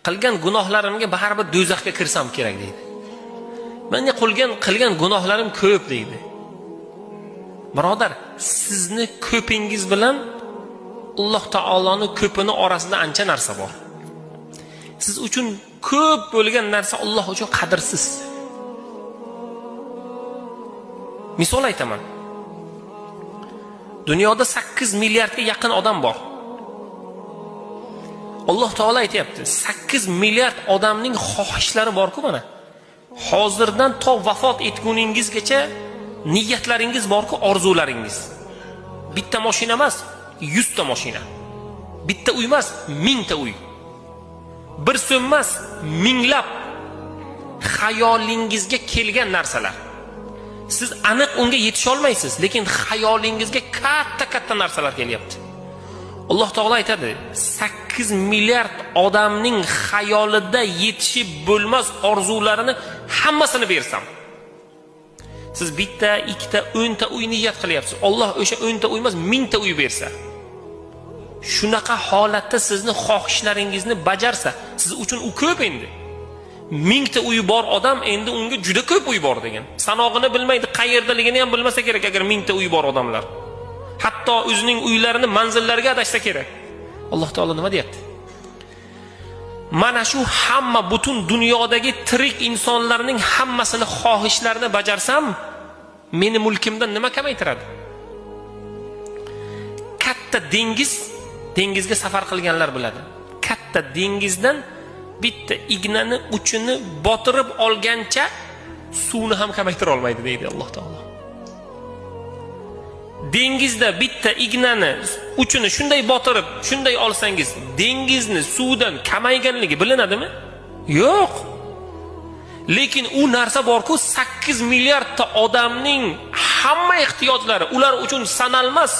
qilgan gunohlarimga baribir do'zaxga kirsam kerak deydi. Menga qilgan gunohlarim ko'p deydi. Birodar, sizni ko'pingiz bilan Alloh taoloning ko'pini orasida ancha narsa bor. Siz uchun ko'p bo'lgan narsa Alloh uchun qadrsiz. Misol aytaman. Dunyoda 8 milliardga yaqin odam bor. Alloh taolo aytayapti, 8 milliard odamning xohishlari bor-ku mana. Hozirdan to vafot etguningizgacha niyatlaringiz bor-ku, orzularingiz. Bitta mashina emas, 100 ta mashina. Bitta uy emas, 1000 ta uy. Bir so'm emas, minglab xayolingizga kelgan narsalar. Siz aniq unga yetisha olmaysiz, lekin xayolingizga katta narsalar kelyapti. Alloh taolo aytadi, 8 milliard odamning xayolida yetishib bo'lmas orzularini hammasini bersam. Siz bitta, ikkita, 10 ta uy niyat qilyapsiz. Alloh o'sha 10 ta uy emas, 1000 ta uy bersa. Shunaqa holatda sizni xohishlaringizni bajarsa, siz uchun u ko'p endi. 1000 ta uyi bor odam endi unga juda ko'p uy bor degan. Sanog'ini bilmaydi, qayerdaligini ham bilmasa kerak agar 1000 ta uy bor odamlar. Hatto o'zining uylarini manzillariga adashsa kerak. Alloh taolo nima deyapti? Mana shu hamma butun dunyodagi tirik insonlarning hammasini xohishlarini bajarsam, meni mulkimdan nima kamaytiradi? Katta dengizga safar qilganlar biladi. Katta dengizdan bitta ignani uchini botirib olgancha suvni ham kamaytira olmaydi deydi Alloh taolo. Dengizda bitta ignani uchini shunday botirib, shunday olsangiz, dengizni suvdan kamayganligi bilinadimi? Yo'q. Lekin u narsa bor-ku, 8 milliardta odamning hamma ehtiyojlari, ular uchun sanalmas